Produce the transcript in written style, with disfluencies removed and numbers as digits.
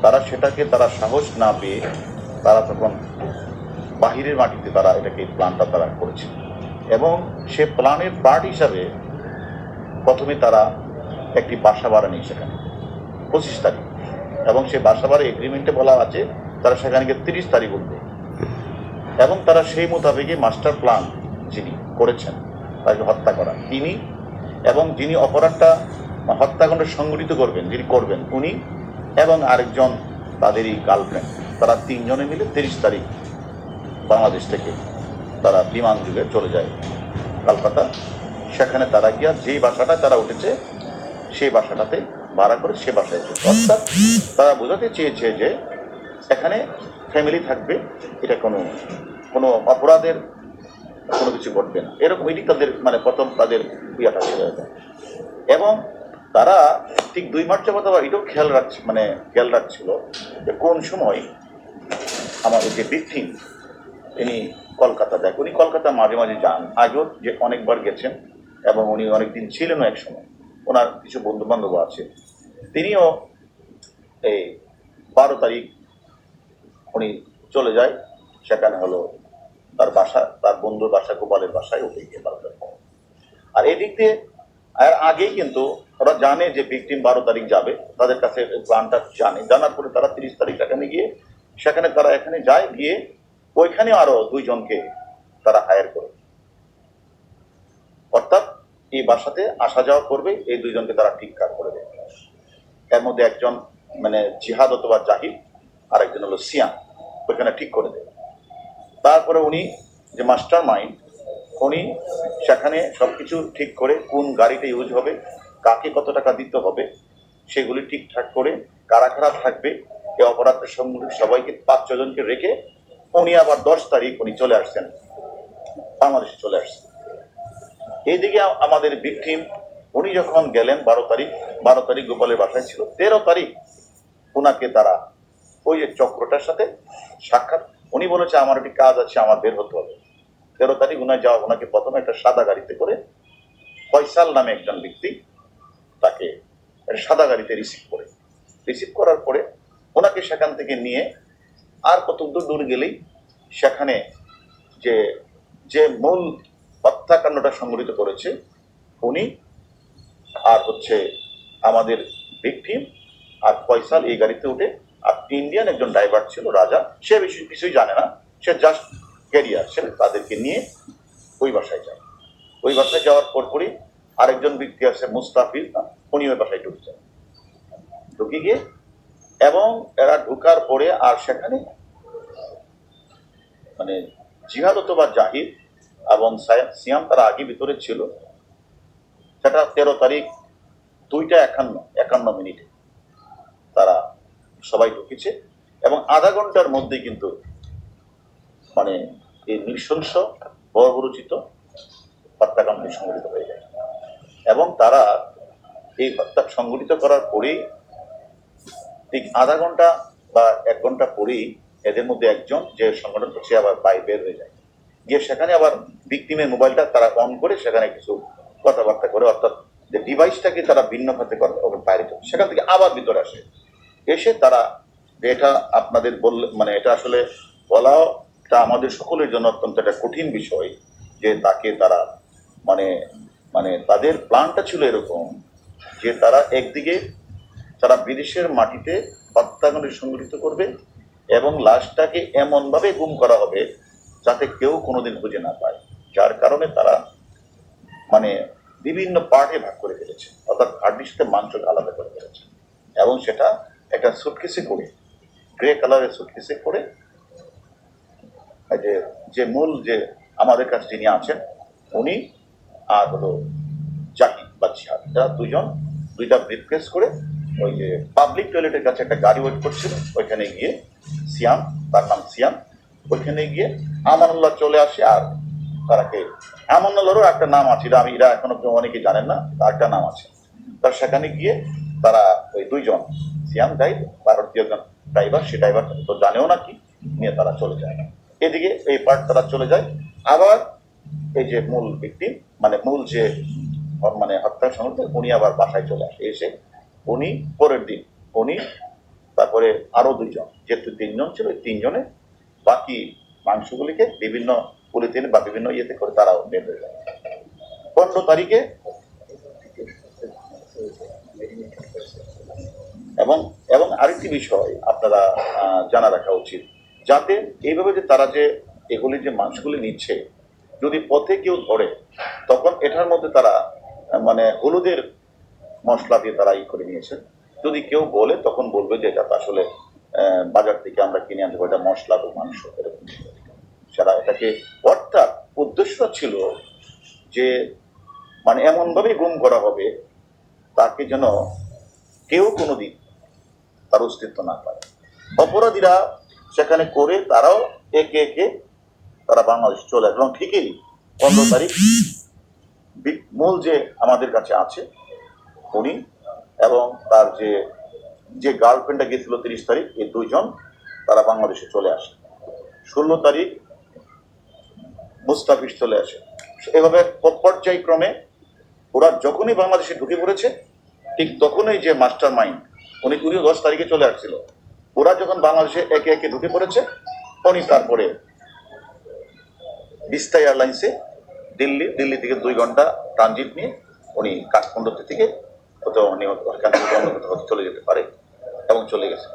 তারা সেটাকে তারা সাহস না পেয়ে তারা তখন বাহিরের মাটিতে তারা এটাকে প্ল্যানটা তারা করেছে। এবং সে প্ল্যানের পার্ট হিসাবে প্রথমে তারা একটি বাসা ভাড়া নেই সেখানে 25 তারিখ, এবং সেই বাসা ভাড়া এগ্রিমেন্টে বলা আছে তারা সেখানে গিয়ে 30 তারিখ উঠবে। এবং তারা সেই মোতাবেকই মাস্টার প্ল্যান যিনি করেছেন তাকে হত্যা করা তিনি, এবং যিনি অপরাধটা হত্যাকাণ্ড সংগঠিত করবেন যিনি করবেন উনি, এবং আরেকজন তাদেরই গার্লফ্রেন্ড, তারা 3 জনে মিলে 30 তারিখ বাংলাদেশ থেকে তারা বিমান যুগে চলে যায় কলকাতা। সেখানে তারা গিয়া যেই বাসাটা তারা উঠেছে সেই বাসাটাতে ভাড়া করে সে বাসায় চলে। অর্থাৎ তারা বোঝাতে চেয়েছে যে এখানে ফ্যামিলি থাকবে, এটা কোনো কোনো অপরাধের কোনো কিছু ঘটবে না, এরকম এটি তাদের মানে প্রথম তাদের ইয়েটা ছিল। এবং তারা ঠিক 2 মাস যাবত আবার এটাও খেয়াল রাখছিল যে কোন সময় আমাদের যে ভিকটিম তিনি কলকাতা দেখ, উনি কলকাতা মাঝে মাঝে যান, আগেও যে অনেকবার গেছেন, এবং উনি অনেকদিন ছিলেনও এক সময়, ওনার কিছু বন্ধু বান্ধব আছে। তিনিও এই 12 তারিখ উনি চলে যায়, সেখানে হলো তার বাসা, তার বন্ধুর বাসা, গোপালের বাসায় উঠে গিয়ে 12 তারিখ। আর এই দিক দিয়ে আর আগেই কিন্তু ওরা জানে যে ভিকটিম 12 তারিখ যাবে, তাদের কাছে প্ল্যানটা জানার পরে তারা 30 তারিখ সেখানে গিয়ে সেখানে তারা এখানে যায়, গিয়ে ওইখানে আরো 2 জনকে তারা হায়ার করে, অর্থাৎ এই বাসাতে আসা যাওয়া করবে এই 2 জনকে তারা ঠিকঠাক করে দেবে। এর মধ্যে একজন মানে জিহাদ অথবা জাহিদ, আর একজন হলো সিয়াম, ওইখানে ঠিক করে দেবে। তারপরে উনি যে মাস্টার মাইন্ড, উনি সেখানে সবকিছু ঠিক করে কোন গাড়িটা ইউজ হবে, কাকে কত টাকা দিতে হবে সেগুলি ঠিকঠাক করে, কারা কারা থাকবে এই অপরাধের সম্মুখীন সবাইকে 5-6 জনকে রেখে উনি আবার 10 তারিখ উনি চলে আসছেন, বাংলাদেশে চলে আসছেন। এইদিকে আমাদের ভিকটিম উনি যখন গেলেন 12 তারিখ গোপালের বাসায় ছিল, 13 তারিখ ওনাকে তারা ওই যে চক্রটার সাথে সাক্ষাৎ, উনি বলেছে আমার একটি কাজ আছে, আমার বের হতে হবে। 13 তারিখ ওনাকে প্রথমে একটা সাদা গাড়িতে করে ফয়সাল নামে একজন ব্যক্তি তাকে সাদা গাড়িতে রিসিভ করার পরে ওনাকে সেখান থেকে নিয়ে আর কত দূর গেলেই সেখানে যে যে মূল হত্যাকাণ্ডটা সংঘটিত করেছে উনি আর হচ্ছে আমাদের ভিকটিম আর ফয়সাল এই গাড়িতে উঠে, আর ইন্ডিয়ান একজন ড্রাইভার ছিল রাজা, সে কিছুই জানে না, সে জাস্ট ক্যারিয়ার, সে তাদেরকে নিয়ে ওই বাসায় যায়। ওই বাসায় যাওয়ার পরপরই আরেকজন ব্যক্তি আছে মুস্তাফিজ, উনি ওই বাসায় ঢুকে গিয়ে, এবং এরা ঢুকার পরে আর সেখানে মানে জিহাদ অথবা জাহিদ এবং সিয়াম তারা আগে ভিতরে ছিল। সেটা 13 তারিখ 2:51 তারা সবাই ঢুকেছে, এবং আধা ঘন্টার মধ্যে কিন্তু মানে এই নৃশংস বর্বরচিত হত্যাকাণ্ড সংঘটিত হয়ে যায়। এবং তারা এই হত্যা সংঘটিত করার পরেই ঠিক আধা ঘন্টা বা 1 ঘন্টা পরেই এদের মধ্যে একজন যে সংগঠন করছে আবার বের হয়ে যায়, গিয়ে সেখানে আবার ভিকটিমের মোবাইলটা তারা অন করে সেখানে কিছু কথাবার্তা করে, অর্থাৎ যে ডিভাইসটাকে তারা ভিন্ন খাতে বাইরে চলে, সেখান থেকে আবার ভিতরে আসে। এসে তারা এটা আপনাদের বললে মানে এটা আসলে বলাটা আমাদের সকলের জন্য অত্যন্ত একটা কঠিন বিষয়, যে তাকে তারা মানে মানে তাদের প্ল্যানটা ছিল এরকম যে তারা একদিকে তারা বিদেশের মাটিতে হত্যাকাণ্ড সংঘটিত করবে, এবং লাশটাকে এমন ভাবে গুম করা হবে যাতে কেউ কোনোদিন খুঁজে না পায়, যার কারণে তারা মানে বিভিন্ন পার্টে ভাগ করে ফেলেছে, অর্থাৎ হাড্ডির সাথে মাংস আলাদা করে ফেলেছে, এবং সেটা একটা সুটকেসে করে, গ্রে কালারের সুটকেসে করে যে মূল যে আমাদের কাছে যিনি আছেন উনি আর হলো জাহিদ বা জিহাদ, তারা 2 জন 2টা ব্রিফকেস করে ওই যে পাবলিক টয়লেটের কাছে একটা গাড়ি ওয়েট করছিল, ওইখানে গিয়ে সিয়াম, তার নাম সিয়াম, ওইখানে গিয়ে আমানুল্লাহ চলে আসে। আর তারাকে আমানুল্লাহরও একটা নাম আছে, এরা এখনো অনেকে জানেন না, তার একটা নাম আছে। তার সেখানে গিয়ে তারা ওই 2 জন সিয়াম গাইড ভারতীয় একজন ড্রাইভার, সে ড্রাইভার তো জানেও না কি নিয়ে তারা চলে যায়। এদিকে এই পার্ট তারা চলে যায়। আবার এই যে মূল ব্যক্তি মানে মূল যে মানে হত্যা সংঘটিত, উনি আবার বাসায় চলে আসে। এসে উনি পরের দিন উনি তারপরে আরো 2জন, যেহেতু 3জন ছিল, 3জনে বাকি মাংসগুলিকে বিভিন্ন পলিথিন বা বিভিন্ন ইয়েতে করে তারাও বের হয়ে যায়। 15 তারিখে এবং এবং আরেকটি বিষয় আপনারা জানা রাখা উচিত, যাতে এইভাবে যে তারা যে এগুলি যে মাংসগুলি নিচ্ছে, যদি পথে কেউ ধরে তখন এটার মধ্যে তারা মানে হলুদের মশলা দিয়ে তারা করে নিয়েছে। যদি কেউ বলে তখন বলবে যে এটা তো আসলে বাজার থেকে আমরা কিনে আনতে পারি, এটা মশলা বা মাংস এরকম। সারা এটাকে অর্থাৎ উদ্দেশ্য ছিল যে মানে এমন ভাবে গুম করা হবে তাকে যেন কেউ কোনোদিন তার অস্তিত্ব না পায়। অপরাধীরা সেখানে করে তারাও একে একে তারা বাংলাদেশ চলে আসবে। এবং ঠিকই 15 তারিখ মূল যে আমাদের কাছে আছে উনি এবং তার যে যে গার্লফ্রেন্ডটা গেছিল 30 তারিখ, এই 2জন তারা বাংলাদেশে চলে আসে। 16 তারিখ মুস্তাফিজ চলে আসে। এভাবে পর্যায়ক্রমে ওরা যখনই বাংলাদেশে ঢুকে পড়েছে ঠিক তখনই যে মাস্টার মাইন্ড উনিও 10 তারিখে চলে আসছিল। ওরা যখন বাংলাদেশে একে একে ঢুকে পড়েছে উনি তারপরে বিস্তা এয়ারলাইন্সে দিল্লি থেকে 2 ঘন্টা ট্রানজিট নিয়ে উনি কাঠমান্ডু থেকে কোথাও চলে যেতে পারে এবং চলে গেছে।